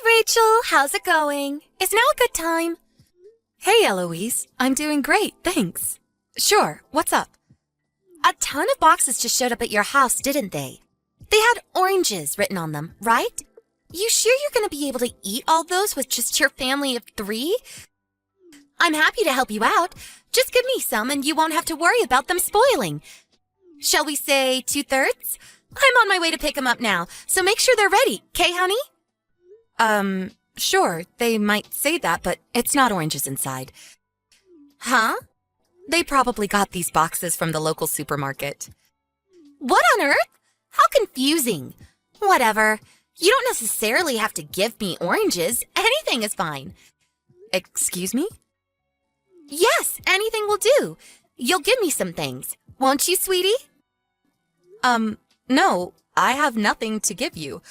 Rachel, how's it going? Is now a good time? Hey, Eloise. I'm doing great, thanks. Sure, what's up? A ton of boxes just showed up at your house, didn't they? They had oranges written on them, right? You sure you're going to be able to eat all those with just your family of 3? I'm happy to help you out. Just give me some and you won't have to worry about them spoiling. Shall we say 2/3? I'm on my way to pick them up now, so make sure they're ready, 'kay, honey? Sure, they might say that, but it's not oranges inside. Huh? They probably got these boxes from the local supermarket. What on earth? How confusing. Whatever. You don't necessarily have to give me oranges. Anything is fine. Excuse me? Yes, anything will do. You'll give me some things. Won't you, sweetie? No, I have nothing to give you.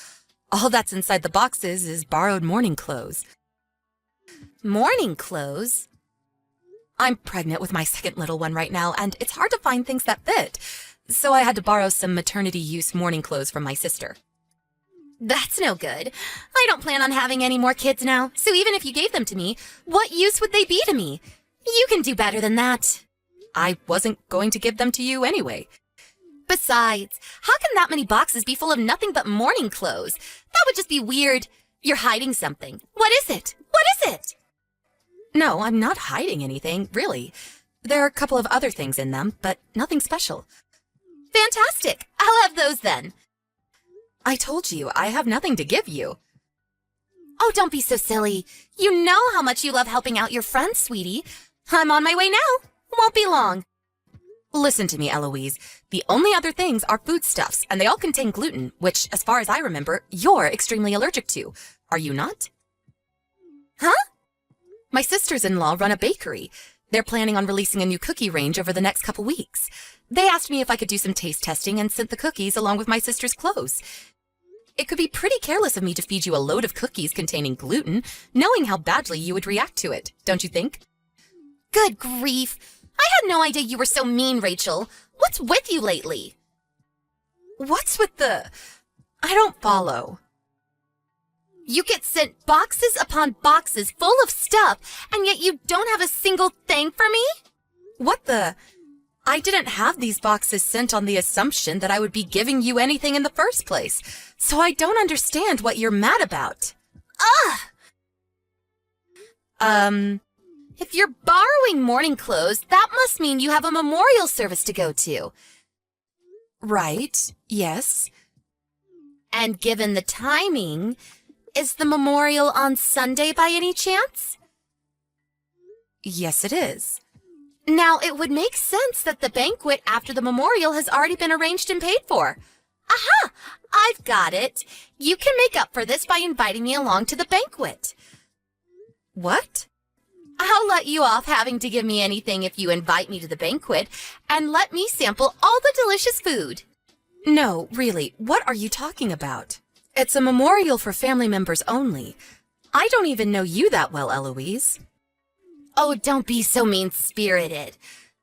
All that's inside the boxes is borrowed morning clothes. Morning clothes? I'm pregnant with my second little one right now, and it's hard to find things that fit. So I had to borrow some maternity-use morning clothes from my sister. That's no good. I don't plan on having any more kids now, so even if you gave them to me, what use would they be to me? You can do better than that. I wasn't going to give them to you anyway. Besides, how can that many boxes be full of nothing but morning clothes? That would just be weird. You're hiding something. What is it? What is it? No, I'm not hiding anything, really. There are a couple of other things in them, but nothing special. Fantastic. I'll have those then. I told you, I have nothing to give you. Oh, don't be so silly. You know how much you love helping out your friends, sweetie. I'm on my way now. Won't be long. Listen to me, Eloise. The only other things are foodstuffs, and they all contain gluten, which, as far as I remember, you're extremely allergic to. Are you not? Huh? My sisters-in-law run a bakery. They're planning on releasing a new cookie range over the next couple weeks. They asked me if I could do some taste testing and sent the cookies along with my sister's clothes. It could be pretty careless of me to feed you a load of cookies containing gluten, knowing how badly you would react to it, don't you think? Good grief. I had no idea you were so mean, Rachel. What's with you lately? What's with the... I don't follow. You get sent boxes upon boxes full of stuff, and yet you don't have a single thing for me? What the... I didn't have these boxes sent on the assumption that I would be giving you anything in the first place, so I don't understand what you're mad about. Ugh! If you're borrowing morning clothes, that must mean you have a memorial service to go to. Right, yes. And given the timing, is the memorial on Sunday by any chance? Yes, it is. Now, it would make sense that the banquet after the memorial has already been arranged and paid for. Aha! I've got it. You can make up for this by inviting me along to the banquet. What? I'll let you off having to give me anything if you invite me to the banquet and let me sample all the delicious food. No, really, what are you talking about? It's a memorial for family members only. I don't even know you that well, Eloise. Oh, don't be so mean-spirited.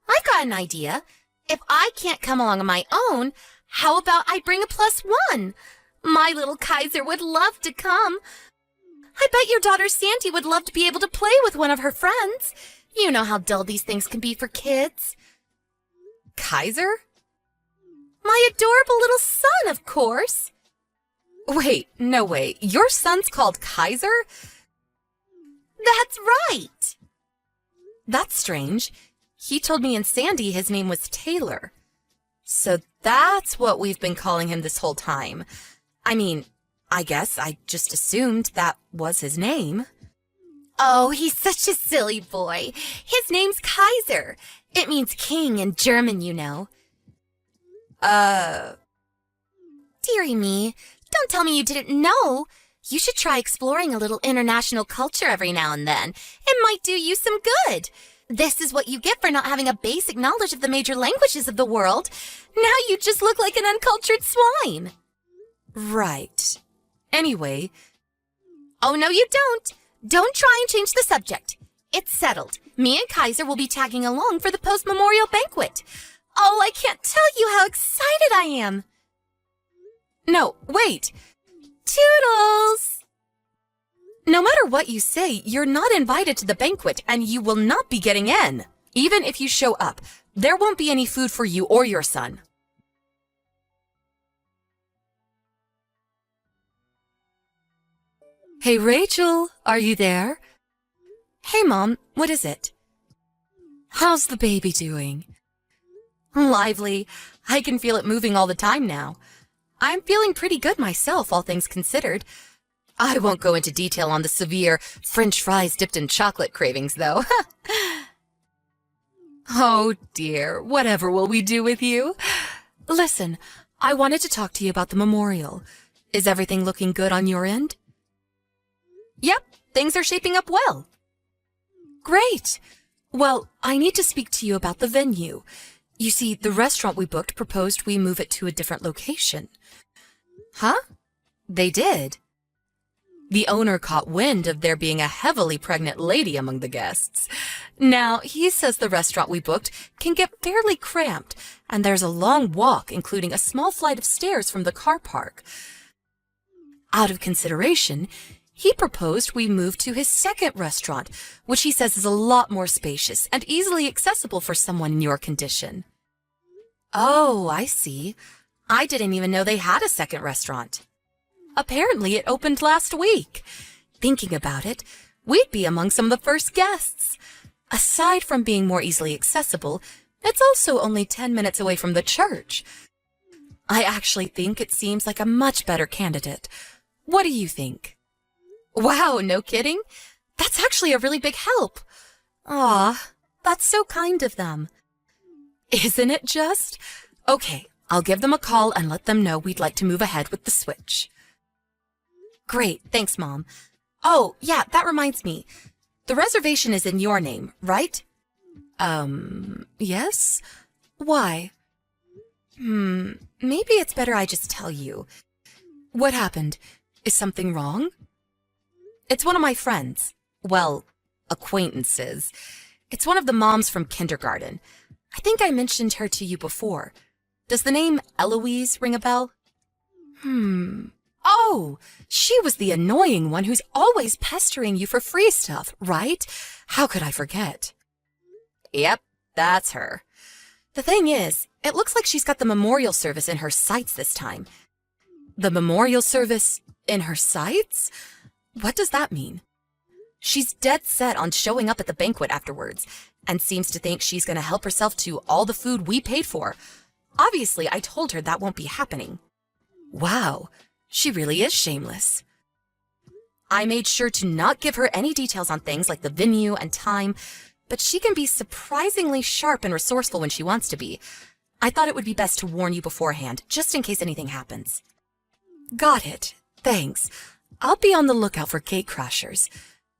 I've got an idea. If I can't come along on my own, how about I bring a +1? My little Kaiser would love to come. I bet your daughter Sandy would love to be able to play with one of her friends. You know how dull these things can be for kids. Kaiser? My adorable little son, of course. Wait, no way. Your son's called Kaiser? That's right. That's strange. He told me and Sandy his name was Taylor. So that's what we've been calling him this whole time. I mean, I guess I just assumed that was his name. Oh, he's such a silly boy. His name's Kaiser. It means king in German, you know. Dearie me, don't tell me you didn't know. You should try exploring a little international culture every now and then. It might do you some good. This is what you get for not having a basic knowledge of the major languages of the world. Now you just look like an uncultured swine. Right. Anyway. Oh, no, you don't. Don't try and change the subject. It's settled. Me and Kaiser will be tagging along for the post-memorial banquet. Oh, I can't tell you how excited I am. No, wait. Toodles! what you say, you're not invited to the banquet and you will not be getting in. Even if you show up, there won't be any food for you or your son. Hey, Rachel, are you there? Hey, Mom, what is it? How's the baby doing? Lively. I can feel it moving all the time now. I'm feeling pretty good myself, all things considered. I won't go into detail on the severe French fries dipped in chocolate cravings, though. Oh, dear. Whatever will we do with you? Listen, I wanted to talk to you about the memorial. Is everything looking good on your end? Yep, things are shaping up well. Great. Well, I need to speak to you about the venue. You see, the restaurant we booked proposed we move it to a different location. Huh? They did? The owner caught wind of there being a heavily pregnant lady among the guests. Now, he says the restaurant we booked can get fairly cramped, and there's a long walk, including a small flight of stairs from the car park. Out of consideration, he proposed we move to his second restaurant, which he says is a lot more spacious and easily accessible for someone in your condition. Oh, I see. I didn't even know they had a second restaurant. Apparently it opened last week. Thinking about it, we'd be among some of the first guests. Aside from being more easily accessible, it's also only 10 minutes away from the church. I actually think it seems like a much better candidate. What do you think? Wow, no kidding? That's actually a really big help. Aw, that's so kind of them. Isn't it just? Okay, I'll give them a call and let them know we'd like to move ahead with the switch. Great, thanks, Mom. Oh, yeah, that reminds me. The reservation is in your name, right? Yes? Why? Maybe it's better I just tell you. What happened? Is something wrong? It's one of my friends. Well, acquaintances. It's one of the moms from kindergarten. I think I mentioned her to you before. Does the name Eloise ring a bell? Oh, she was the annoying one who's always pestering you for free stuff, right? How could I forget? Yep, that's her. The thing is, it looks like she's got the memorial service in her sights this time. The memorial service in her sights? What does that mean? She's dead set on showing up at the banquet afterwards, and seems to think she's going to help herself to all the food we paid for. Obviously, I told her that won't be happening. Wow, she really is shameless. I made sure to not give her any details on things like the venue and time, but she can be surprisingly sharp and resourceful when she wants to be. I thought it would be best to warn you beforehand, just in case anything happens. Got it. Thanks. I'll be on the lookout for gate crashers.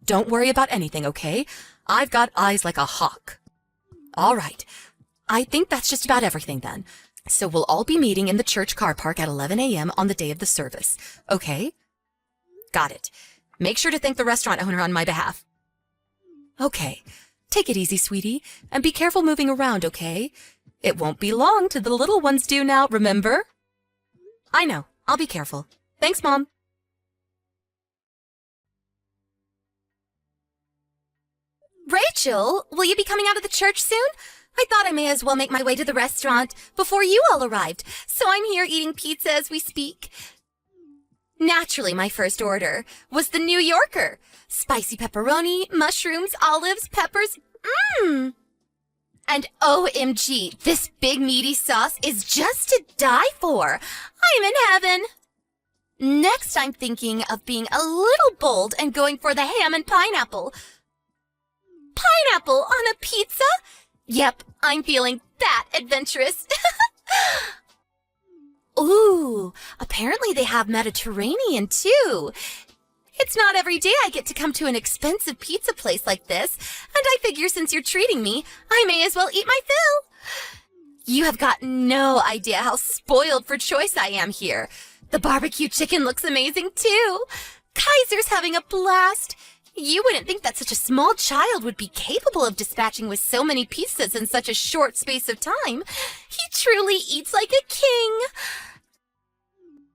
Don't worry about anything, okay? I've got eyes like a hawk. All right. I think that's just about everything then. So we'll all be meeting in the church car park at 11 a.m. on the day of the service, okay? Got it. Make sure to thank the restaurant owner on my behalf. Okay. Take it easy, sweetie, and be careful moving around, okay? It won't be long till the little ones do now, remember? I know. I'll be careful. Thanks, Mom. Rachel, will you be coming out of the church soon? I thought I may as well make my way to the restaurant before you all arrived, so I'm here eating pizza as we speak. Naturally, my first order was the New Yorker. Spicy pepperoni, mushrooms, olives, peppers. And OMG, this big meaty sauce is just to die for. I'm in heaven. Next, I'm thinking of being a little bold and going for the ham and pineapple. Pineapple on a pizza? Yep, I'm feeling that adventurous. Ooh, apparently they have Mediterranean too. It's not every day I get to come to an expensive pizza place like this, and I figure since you're treating me, I may as well eat my fill. You have got no idea how spoiled for choice I am here. The barbecue chicken looks amazing too. Kaiser's having a blast. You wouldn't think that such a small child would be capable of dispatching with so many pizzas in such a short space of time. He truly eats like a king.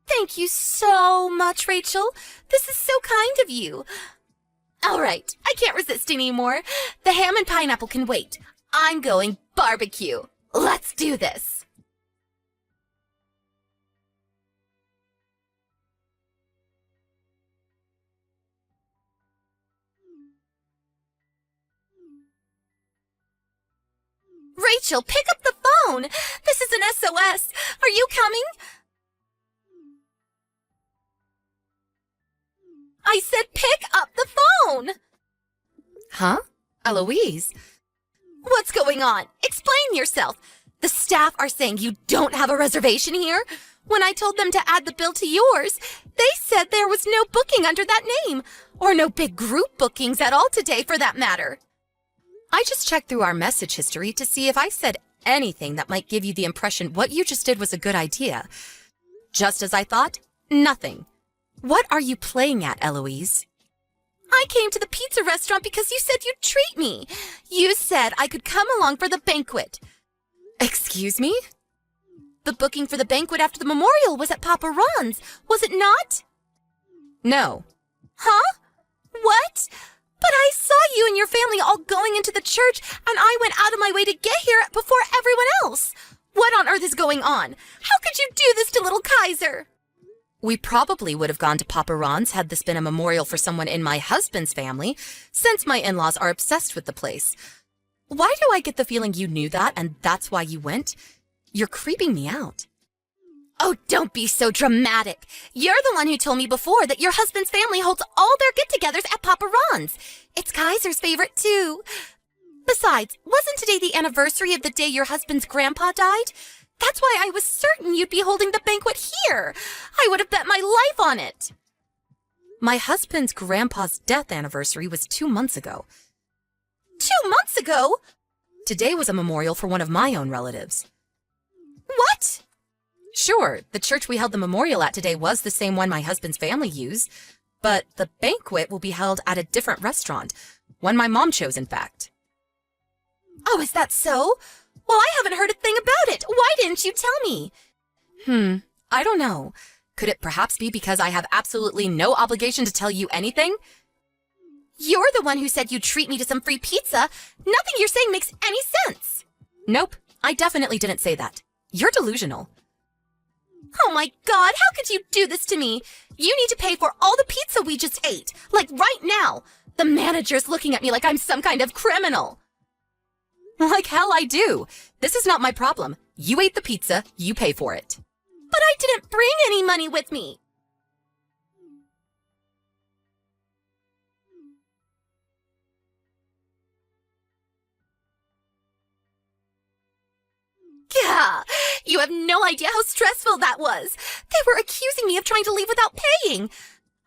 Thank you so much, Rachel. This is so kind of you. All right, I can't resist anymore. The ham and pineapple can wait. I'm going barbecue. Let's do this. Rachel, pick up the phone. This is an SOS. Are you coming? I said pick up the phone. Huh? Eloise? What's going on? Explain yourself. The staff are saying you don't have a reservation here. When I told them to add the bill to yours, they said there was no booking under that name, or no big group bookings at all today for that matter. I just checked through our message history to see if I said anything that might give you the impression what you just did was a good idea. Just as I thought, nothing. What are you playing at, Eloise? I came to the pizza restaurant because you said you'd treat me. You said I could come along for the banquet. Excuse me? The booking for the banquet after the memorial was at Papa Ron's, was it not? No. Huh? What? But I saw you and your family all going into the church, and I went out of my way to get here before everyone else. What on earth is going on? How could you do this to little Kaiser? We probably would have gone to Papa Ron's had this been a memorial for someone in my husband's family, since my in-laws are obsessed with the place. Why do I get the feeling you knew that and that's why you went? You're creeping me out. Oh, don't be so dramatic. You're the one who told me before that your husband's family holds all their get-togethers at Papa Ron's. It's Kaiser's favorite, too. Besides, wasn't today the anniversary of the day your husband's grandpa died? That's why I was certain you'd be holding the banquet here. I would have bet my life on it. My husband's grandpa's death anniversary was 2 months ago. 2 months ago? Today was a memorial for one of my own relatives. What? Sure, the church we held the memorial at today was the same one my husband's family used, but the banquet will be held at a different restaurant, one my mom chose, in fact. Oh, is that so? Well, I haven't heard a thing about it. Why didn't you tell me? I don't know. Could it perhaps be because I have absolutely no obligation to tell you anything? You're the one who said you'd treat me to some free pizza. Nothing you're saying makes any sense. Nope, I definitely didn't say that. You're delusional. Oh my God, how could you do this to me? You need to pay for all the pizza we just ate, like right now. The manager's looking at me like I'm some kind of criminal. Like hell I do. This is not my problem. You ate the pizza, you pay for it. But I didn't bring any money with me. Yeah, you have no idea how stressful that was. They were accusing me of trying to leave without paying.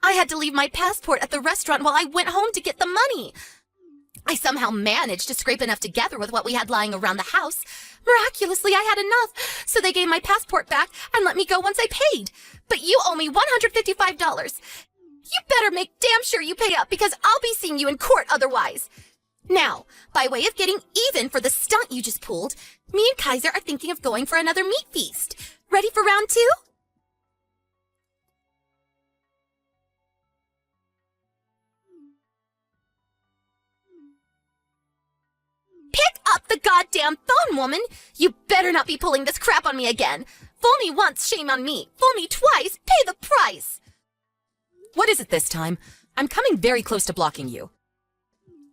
I had to leave my passport at the restaurant while I went home to get the money. I somehow managed to scrape enough together with what we had lying around the house. Miraculously, I had enough, so they gave my passport back and let me go once I paid. But you owe me $155. You better make damn sure you pay up because I'll be seeing you in court otherwise. Now, by way of getting even for the stunt you just pulled, me and Kaiser are thinking of going for another meat feast. Ready for round 2? Pick up the goddamn phone, woman! You better not be pulling this crap on me again. Fool me once, shame on me. Fool me twice, pay the price. What is it this time? I'm coming very close to blocking you.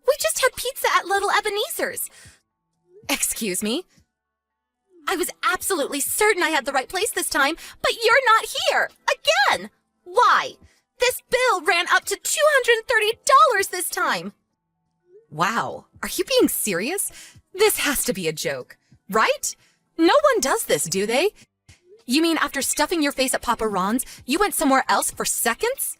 We just had pizza at Little Ebenezer's. Excuse me? I was absolutely certain I had the right place this time, but you're not here. Again! Why? This bill ran up to $230 this time. Wow, are you being serious? This has to be a joke, right? No one does this, do they? You mean after stuffing your face at Papa Ron's, you went somewhere else for seconds?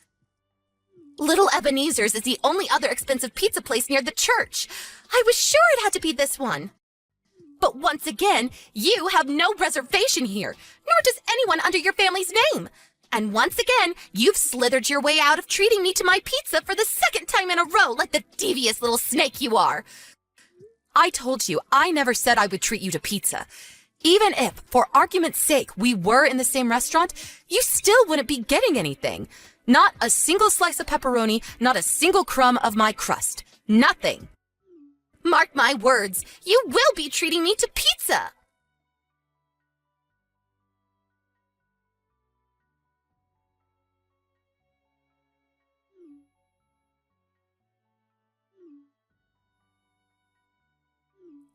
Little Ebenezer's is the only other expensive pizza place near the church. I was sure it had to be this one. But once again, you have no reservation here, nor does anyone under your family's name. And once again, you've slithered your way out of treating me to my pizza for the second time in a row like the devious little snake you are. I told you, I never said I would treat you to pizza. Even if, for argument's sake, we were in the same restaurant, you still wouldn't be getting anything. Not a single slice of pepperoni, not a single crumb of my crust. Nothing. Mark my words, you will be treating me to pizza.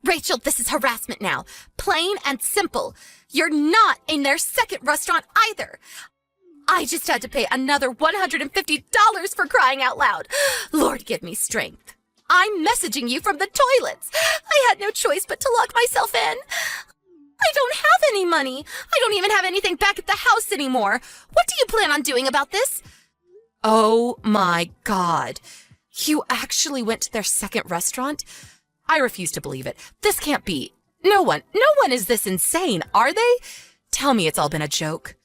Rachel, this is harassment now. Plain and simple. You're not in their second restaurant either. I just had to pay another $150 for crying out loud. Lord, give me strength. I'm messaging you from the toilets. I had no choice but to lock myself in. I don't have any money. I don't even have anything back at the house anymore. What do you plan on doing about this? Oh my God. You actually went to their second restaurant? I refuse to believe it. This can't be. No one is this insane, are they? Tell me it's all been a joke.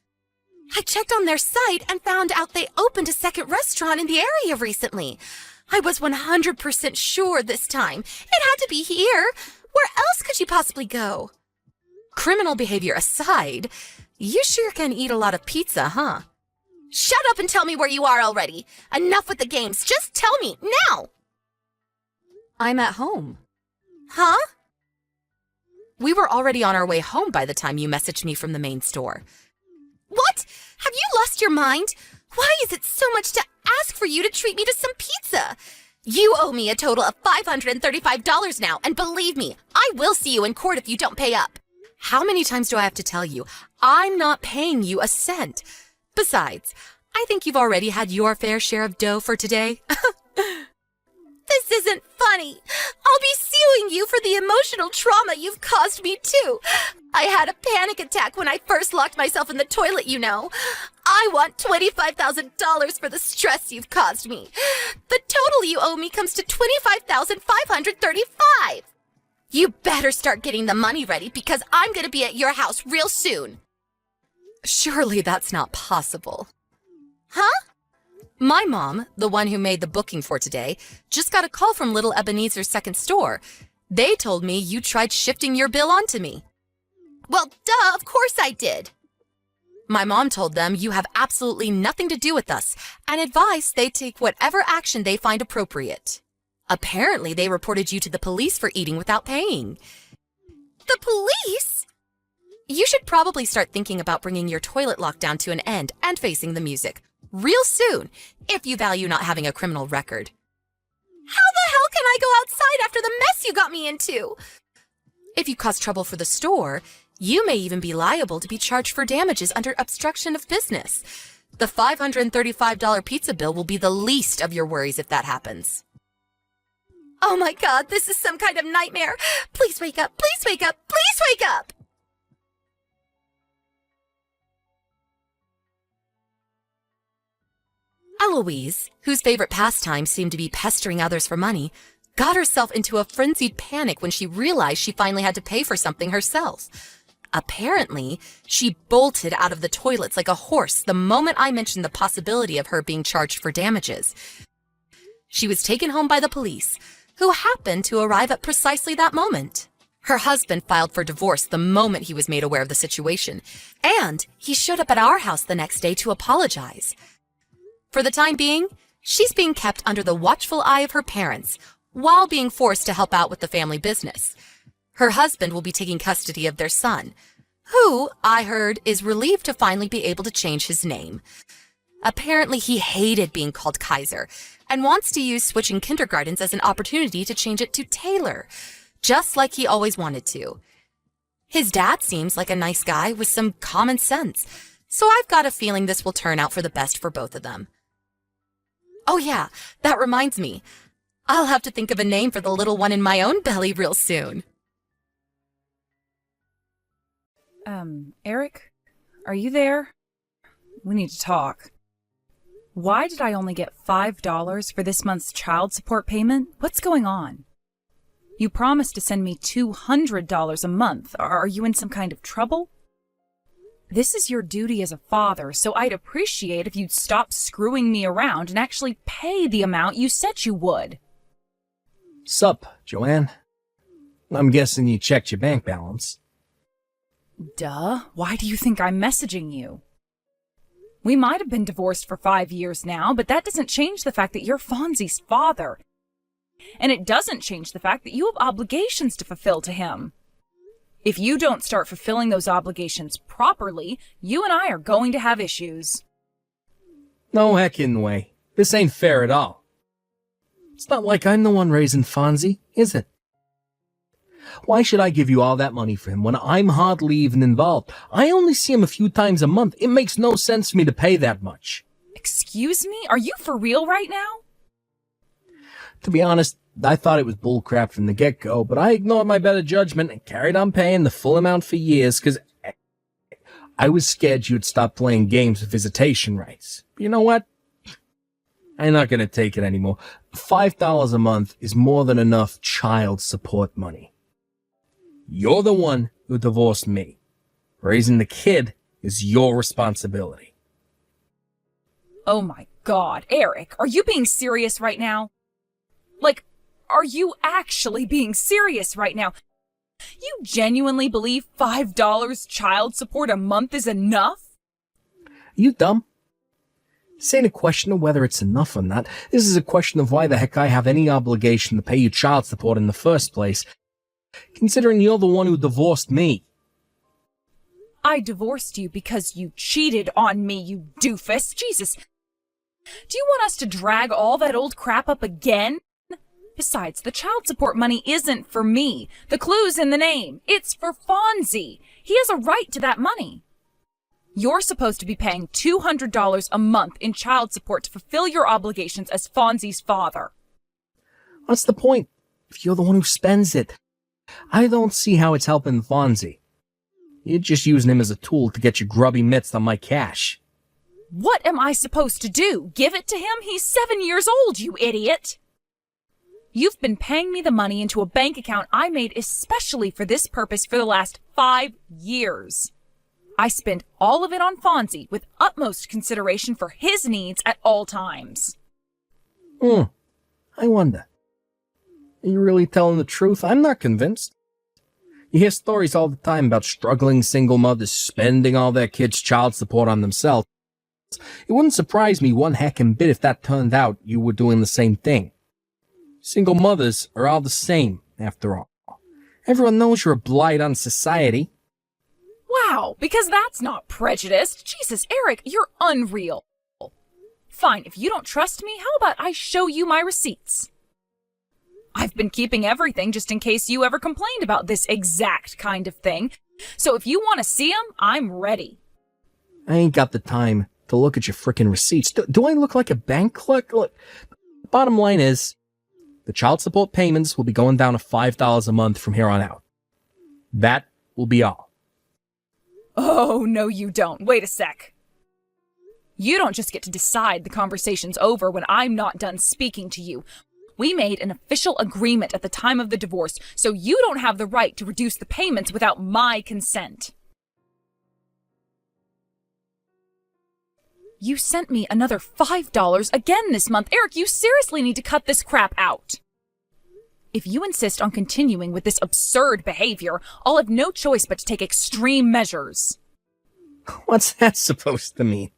I checked on their site and found out they opened a second restaurant in the area recently. I was 100% sure this time. It had to be here. Where else could you possibly go? Criminal behavior aside, you sure can eat a lot of pizza, huh? Shut up and tell me where you are already. Enough with the games. Just tell me, now. I'm at home. Huh? We were already on our way home by the time you messaged me from the main store. What? Have you lost your mind? Why is it so much to ask for you to treat me to some pizza? You owe me a total of $535 now, and believe me, I will see you in court if you don't pay up. How many times do I have to tell you? I'm not paying you a cent. Besides, I think you've already had your fair share of dough for today. This isn't funny. I'll be suing you for the emotional trauma you've caused me too. I had a panic attack when I first locked myself in the toilet, you know. I want $25,000 for the stress you've caused me. The total you owe me comes to $25,535. You better start getting the money ready because I'm going to be at your house real soon. Surely that's not possible. Huh? My mom, the one who made the booking for today, just got a call from Little Ebenezer's second store. They told me you tried shifting your bill onto me. Well, duh, of course I did. My mom told them you have absolutely nothing to do with us and advised they take whatever action they find appropriate. Apparently, they reported you to the police for eating without paying. The police? You should probably start thinking about bringing your toilet lockdown to an end and facing the music real soon, if you value not having a criminal record. How the hell can I go outside after the mess you got me into? If you cause trouble for the store, you may even be liable to be charged for damages under obstruction of business. The $535 pizza bill will be the least of your worries if that happens. Oh my God, this is some kind of nightmare. Please wake up, please wake up, please wake up! Eloise, whose favorite pastime seemed to be pestering others for money, got herself into a frenzied panic when she realized she finally had to pay for something herself. Apparently, she bolted out of the toilets like a horse the moment I mentioned the possibility of her being charged for damages. She was taken home by the police, who happened to arrive at precisely that moment. Her husband filed for divorce the moment he was made aware of the situation, and he showed up at our house the next day to apologize. For the time being, she's being kept under the watchful eye of her parents, while being forced to help out with the family business. Her husband will be taking custody of their son, who, I heard, is relieved to finally be able to change his name. Apparently, he hated being called Kaiser, and wants to use switching kindergartens as an opportunity to change it to Taylor, just like he always wanted to. His dad seems like a nice guy with some common sense, so I've got a feeling this will turn out for the best for both of them. Oh yeah, that reminds me. I'll have to think of a name for the little one in my own belly real soon. Eric? Are you there? We need to talk. Why did I only get $5 for this month's child support payment? What's going on? You promised to send me $200 a month. Are you in some kind of trouble? This is your duty as a father, so I'd appreciate if you'd stop screwing me around and actually pay the amount you said you would. Sup, Joanne? I'm guessing you checked your bank balance. Duh. Why do you think I'm messaging you? We might have been divorced for 5 years now, but that doesn't change the fact that you're Fonzie's father. And it doesn't change the fact that you have obligations to fulfill to him. If you don't start fulfilling those obligations properly, you and I are going to have issues. No heckin' way. This ain't fair at all. It's not like I'm the one raising Fonzie, is it? Why should I give you all that money for him when I'm hardly even involved? I only see him a few times a month. It makes no sense for me to pay that much. Excuse me? Are you for real right now? To be honest, I thought it was bullcrap from the get-go, but I ignored my better judgment and carried on paying the full amount for years because I was scared you'd stop playing games with visitation rights. But you know what? I'm not going to take it anymore. $5 a month is more than enough child support money. You're the one who divorced me. Raising the kid is your responsibility. Oh my God, Eric, are you being serious right now? Like, are you actually being serious right now? You genuinely believe $5 child support a month is enough? You dumb? This ain't a question of whether it's enough or not. This is a question of why the heck I have any obligation to pay you child support in the first place, considering you're the one who divorced me. I divorced you because you cheated on me, you doofus. Jesus. Do you want us to drag all that old crap up again? Besides, the child support money isn't for me. The clue's in the name. It's for Fonzie. He has a right to that money. You're supposed to be paying $200 a month in child support to fulfill your obligations as Fonzie's father. What's the point if you're the one who spends it? I don't see how it's helping Fonzie. You're just using him as a tool to get your grubby mitts on my cash. What am I supposed to do? Give it to him? He's 7 years old, you idiot! You've been paying me the money into a bank account I made especially for this purpose for the last 5 years. I spend all of it on Fonzie with utmost consideration for his needs at all times. I wonder. Are you really telling the truth? I'm not convinced. You hear stories all the time about struggling single mothers spending all their kids' child support on themselves. It wouldn't surprise me one heckin' bit if that turned out you were doing the same thing. Single mothers are all the same, after all. Everyone knows you're a blight on society. Wow, because that's not prejudiced. Jesus, Eric, you're unreal. Fine, if you don't trust me, how about I show you my receipts? I've been keeping everything just in case you ever complained about this exact kind of thing. So if you want to see them, I'm ready. I ain't got the time to look at your frickin' receipts. Do I look like a bank clerk? Look, bottom line is, the child support payments will be going down to $5 a month from here on out. That will be all. Oh, no you don't. Wait a sec. You don't just get to decide the conversation's over when I'm not done speaking to you. We made an official agreement at the time of the divorce, so you don't have the right to reduce the payments without my consent. You sent me another $5 again this month. Eric, you seriously need to cut this crap out. If you insist on continuing with this absurd behavior, I'll have no choice but to take extreme measures. What's that supposed to mean?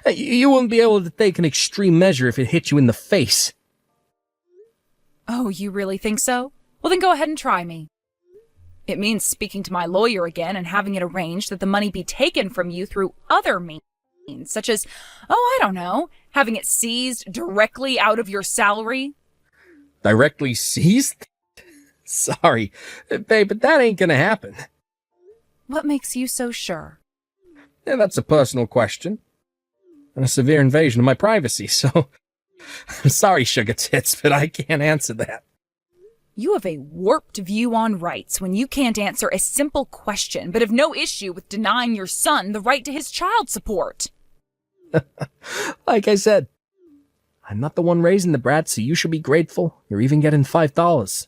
You wouldn't be able to take an extreme measure if it hit you in the face. Oh, you really think so? Well, then go ahead and try me. It means speaking to my lawyer again and having it arranged that the money be taken from you through other means, such as, I don't know, having it seized directly out of your salary. Directly seized? Sorry, babe, but that ain't gonna happen. What makes you so sure? Yeah, that's a personal question. And a severe invasion of my privacy, so... I'm sorry, sugar tits, but I can't answer that. You have a warped view on rights when you can't answer a simple question, but have no issue with denying your son the right to his child support. Like I said, I'm not the one raising the brat, so you should be grateful. You're even getting $5.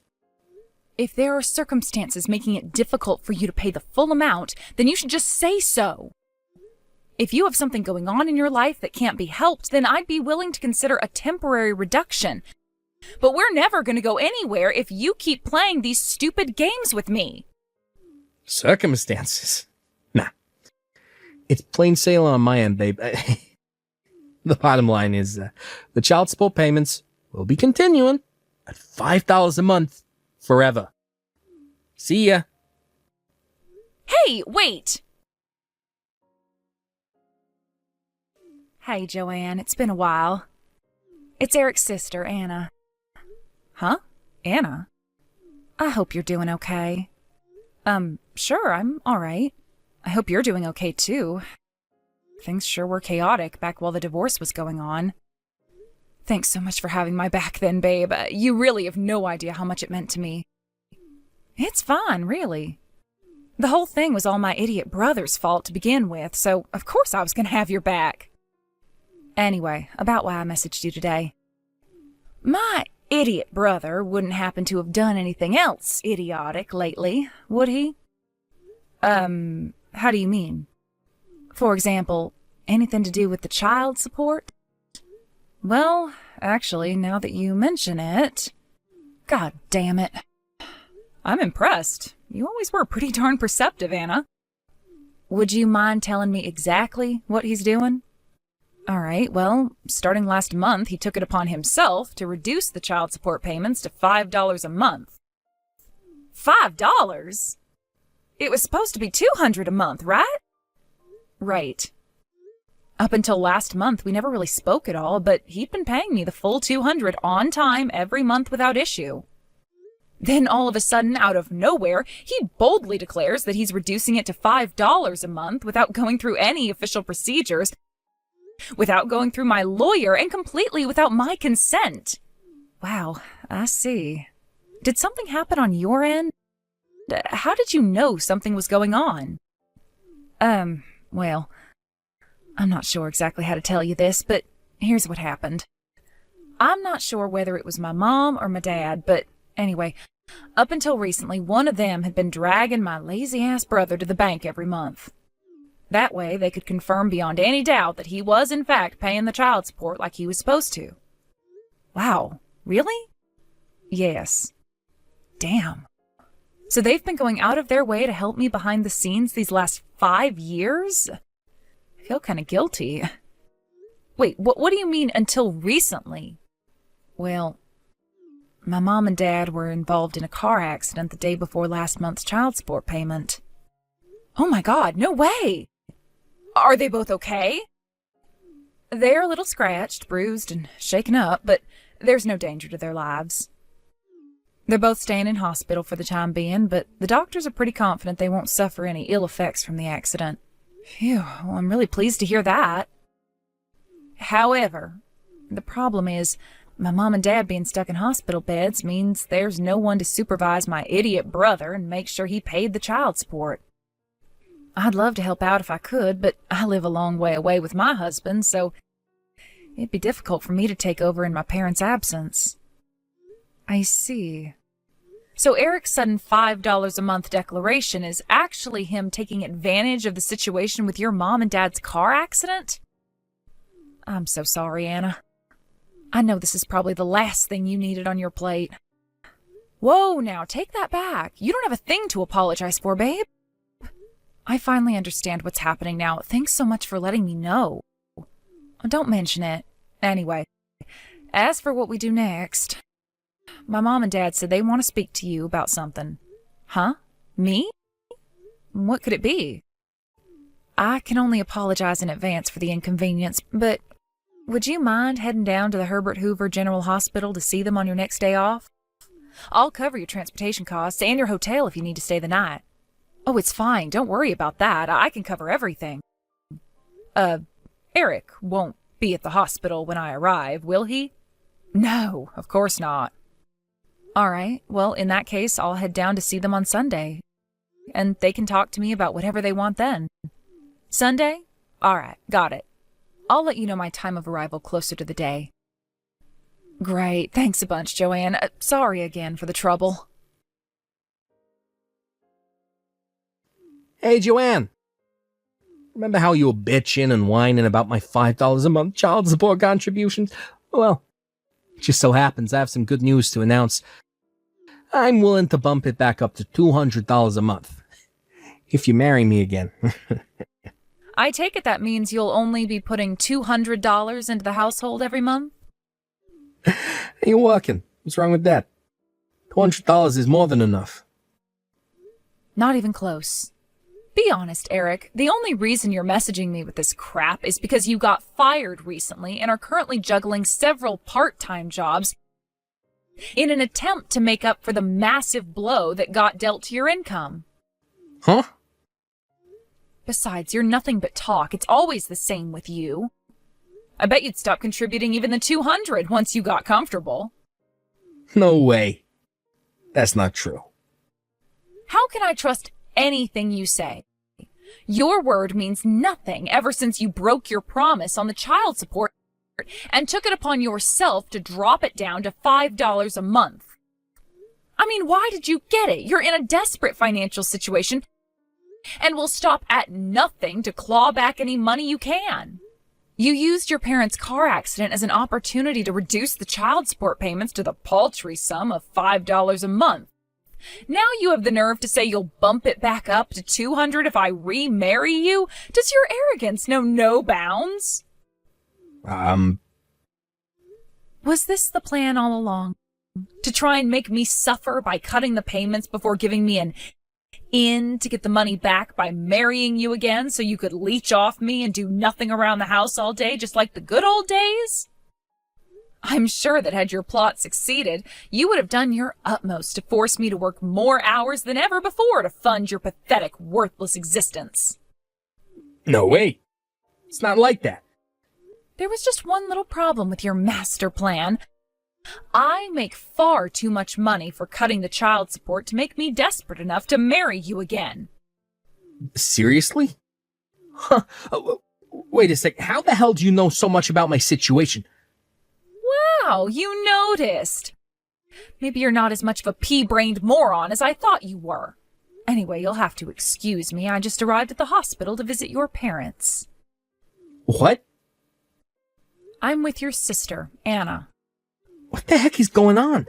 If there are circumstances making it difficult for you to pay the full amount, then you should just say so. If you have something going on in your life that can't be helped, then I'd be willing to consider a temporary reduction. But we're never going to go anywhere if you keep playing these stupid games with me. Circumstances? Nah. It's plain sailing on my end, babe. The bottom line is the child support payments will be continuing at $5 a month forever. See ya. Hey, wait! Hey, Joanne, it's been a while. It's Eric's sister, Anna. Huh? Anna? I hope you're doing okay. Sure, I'm alright. I hope you're doing okay, too. Things sure were chaotic back while the divorce was going on. Thanks so much for having my back then, babe. You really have no idea how much it meant to me. It's fine, really. The whole thing was all my idiot brother's fault to begin with, so of course I was gonna have your back. Anyway, about why I messaged you today. My idiot brother wouldn't happen to have done anything else idiotic lately, would he? How do you mean? For example, anything to do with the child support? Well, actually, now that you mention it... God damn it. I'm impressed. You always were pretty darn perceptive, Anna. Would you mind telling me exactly what he's doing? All right, well, starting last month, he took it upon himself to reduce the child support payments to $5 a month. $5? It was supposed to be $200 a month, right? Right. Up until last month, we never really spoke at all, but he'd been paying me the full $200 on time every month without issue. Then all of a sudden, out of nowhere, he boldly declares that he's reducing it to $5 a month without going through any official procedures, without going through my lawyer, and completely without my consent. Wow, I see. Did something happen on your end? How did you know something was going on? Well, I'm not sure exactly how to tell you this, but here's what happened. I'm not sure whether it was my mom or my dad, but anyway, up until recently, one of them had been dragging my lazy-ass brother to the bank every month. That way, they could confirm beyond any doubt that he was, in fact, paying the child support like he was supposed to. Wow, really? Yes. Damn. So they've been going out of their way to help me behind the scenes these last 5 years? I feel kind of guilty. Wait, what do you mean until recently? Well, my mom and dad were involved in a car accident the day before last month's child support payment. Oh my God, no way! Are they both okay? They're a little scratched, bruised, and shaken up, but there's no danger to their lives. They're both staying in hospital for the time being, but the doctors are pretty confident they won't suffer any ill effects from the accident. Phew, well, I'm really pleased to hear that. However, the problem is, my mom and dad being stuck in hospital beds means there's no one to supervise my idiot brother and make sure he paid the child support. I'd love to help out if I could, but I live a long way away with my husband, so it'd be difficult for me to take over in my parents' absence. I see. So Eric's sudden $5 a month declaration is actually him taking advantage of the situation with your mom and dad's car accident? I'm so sorry, Anna. I know this is probably the last thing you needed on your plate. Whoa, now, take that back. You don't have a thing to apologize for, babe. I finally understand what's happening now. Thanks so much for letting me know. Don't mention it. Anyway, as for what we do next, my mom and dad said they want to speak to you about something. Huh? Me? What could it be? I can only apologize in advance for the inconvenience, but would you mind heading down to the Herbert Hoover General Hospital to see them on your next day off? I'll cover your transportation costs and your hotel if you need to stay the night. Oh, it's fine. Don't worry about that. I can cover everything. Eric won't be at the hospital when I arrive, will he? No, of course not. All right. Well, in that case, I'll head down to see them on Sunday. And they can talk to me about whatever they want then. Sunday? All right. Got it. I'll let you know my time of arrival closer to the day. Great. Thanks a bunch, Joanne. Sorry again for the trouble. Hey, Joanne. Remember how you were bitching and whining about my $5 a month child support contributions? Well, it just so happens I have some good news to announce. I'm willing to bump it back up to $200 a month. If you marry me again. I take it that means you'll only be putting $200 into the household every month? You're working. What's wrong with that? $200 is more than enough. Not even close. Be honest, Eric. The only reason you're messaging me with this crap is because you got fired recently and are currently juggling several part-time jobs in an attempt to make up for the massive blow that got dealt to your income. Huh? Besides, you're nothing but talk. It's always the same with you. I bet you'd stop contributing even the $200 once you got comfortable. No way. That's not true. How can I trust anything you say? Your word means nothing ever since you broke your promise on the child support and took it upon yourself to drop it down to $5 a month. I mean, why did you get it? You're in a desperate financial situation and will stop at nothing to claw back any money you can. You used your parents' car accident as an opportunity to reduce the child support payments to the paltry sum of $5 a month. Now you have the nerve to say you'll bump it back up to $200 if I remarry you? Does your arrogance know no bounds? Was this the plan all along? To try and make me suffer by cutting the payments before giving me an in to get the money back by marrying you again so you could leech off me and do nothing around the house all day just like the good old days? I'm sure that had your plot succeeded, you would have done your utmost to force me to work more hours than ever before to fund your pathetic, worthless existence. No way. It's not like that. There was just one little problem with your master plan. I make far too much money for cutting the child support to make me desperate enough to marry you again. Seriously? Huh. Wait a sec. How the hell do you know so much about my situation? Wow, you noticed. Maybe you're not as much of a pea-brained moron as I thought you were. Anyway, you'll have to excuse me. I just arrived at the hospital to visit your parents. What? I'm with your sister, Anna. What the heck is going on?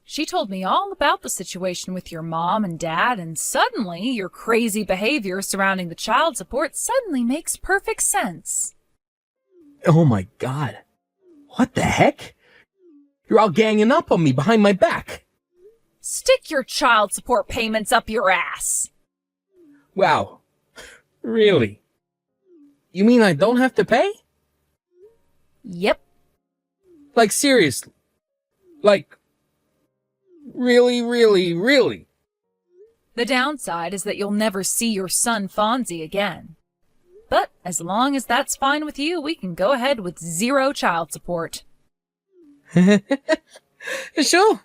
She told me all about the situation with your mom and dad, and suddenly your crazy behavior surrounding the child support suddenly makes perfect sense. Oh my God. What the heck? You're all ganging up on me behind my back. Stick your child support payments up your ass. Wow. Really? You mean I don't have to pay? Yep. Like seriously? Like, really? The downside is that you'll never see your son Fonzie again. But as long as that's fine with you, we can go ahead with 0 child support. Sure.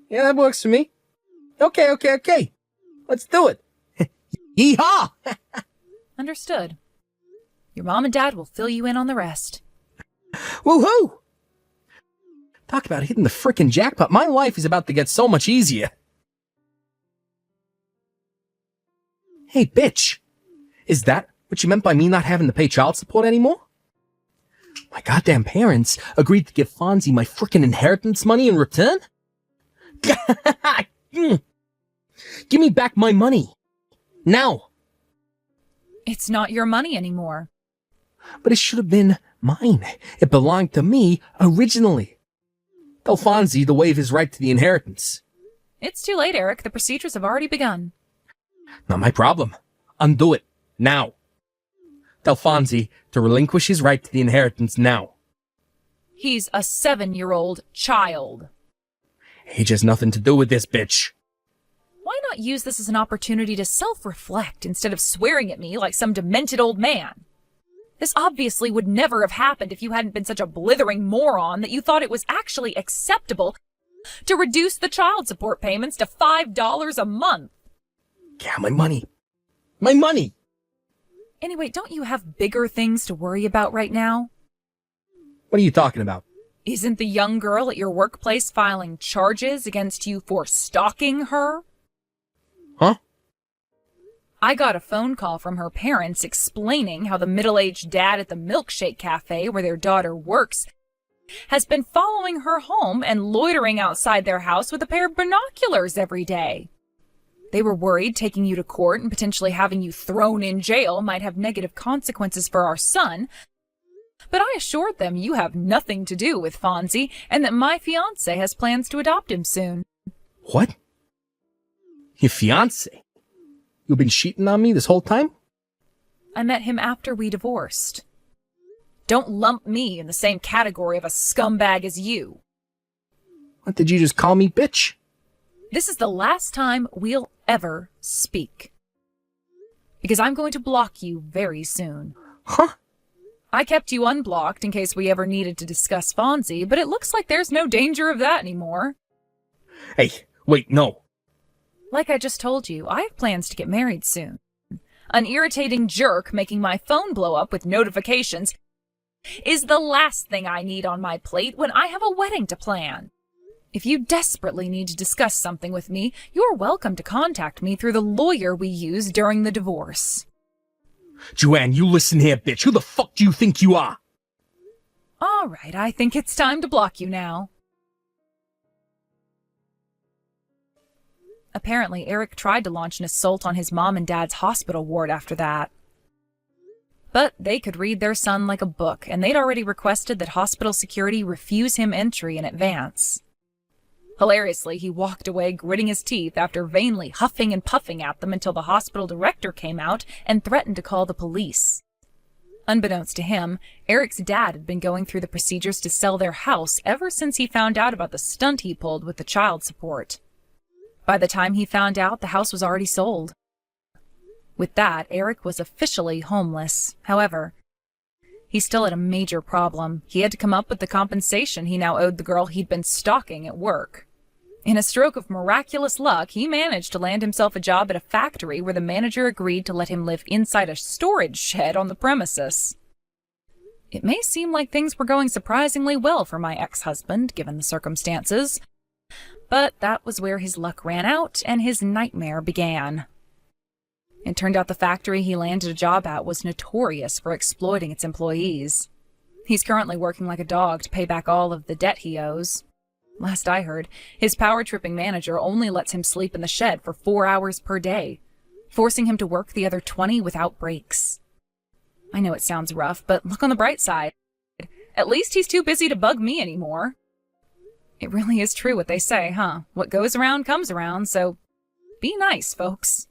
Yeah, that works for me. Okay. Let's do it. Yeehaw! Understood. Your mom and dad will fill you in on the rest. Woohoo! Talk about hitting the frickin' jackpot. My life is about to get so much easier. Hey, bitch. Is that what you meant by me not having to pay child support anymore? My goddamn parents agreed to give Fonzie my frickin' inheritance money in return? Give me back my money. Now. It's not your money anymore. But it should have been mine. It belonged to me originally. Tell Fonzie to waive his right to the inheritance. It's too late, Eric. The procedures have already begun. Not my problem. Undo it. Now. Tell Fonzie to relinquish his right to the inheritance now. He's a 7-year-old child. Age has nothing to do with this, bitch. Why not use this as an opportunity to self-reflect instead of swearing at me like some demented old man? This obviously would never have happened if you hadn't been such a blithering moron that you thought it was actually acceptable to reduce the child support payments to $5 a month. Yeah, my money. My money! Anyway, don't you have bigger things to worry about right now? What are you talking about? Isn't the young girl at your workplace filing charges against you for stalking her? Huh? I got a phone call from her parents explaining how the middle-aged dad at the milkshake cafe where their daughter works has been following her home and loitering outside their house with a pair of binoculars every day. They were worried taking you to court and potentially having you thrown in jail might have negative consequences for our son, but I assured them you have nothing to do with Fonzie and that my fiancé has plans to adopt him soon. What? Your fiancé? You've been cheating on me this whole time? I met him after we divorced. Don't lump me in the same category of a scumbag as you. What, did you just call me bitch? This is the last time we'll ever speak. Because I'm going to block you very soon. Huh? I kept you unblocked in case we ever needed to discuss Fonzie, but it looks like there's no danger of that anymore. Hey, wait, no. Like I just told you, I have plans to get married soon. An irritating jerk making my phone blow up with notifications is the last thing I need on my plate when I have a wedding to plan. If you desperately need to discuss something with me, you're welcome to contact me through the lawyer we used during the divorce. Joanne, you listen here, bitch. Who the fuck do you think you are? All right, I think it's time to block you now. Apparently, Eric tried to launch an assault on his mom and dad's hospital ward after that. But they could read their son like a book, and they'd already requested that hospital security refuse him entry in advance. Hilariously, he walked away gritting his teeth after vainly huffing and puffing at them until the hospital director came out and threatened to call the police. Unbeknownst to him, Eric's dad had been going through the procedures to sell their house ever since he found out about the stunt he pulled with the child support. By the time he found out, the house was already sold. With that, Eric was officially homeless. However, he still had a major problem. He had to come up with the compensation he now owed the girl he'd been stalking at work. In a stroke of miraculous luck, he managed to land himself a job at a factory where the manager agreed to let him live inside a storage shed on the premises. It may seem like things were going surprisingly well for my ex-husband, given the circumstances, but that was where his luck ran out and his nightmare began. It turned out the factory he landed a job at was notorious for exploiting its employees. He's currently working like a dog to pay back all of the debt he owes. Last I heard, his power-tripping manager only lets him sleep in the shed for 4 hours per day, forcing him to work the other 20 without breaks. I know it sounds rough, but look on the bright side. At least he's too busy to bug me anymore. It really is true what they say, huh? What goes around comes around, so be nice, folks.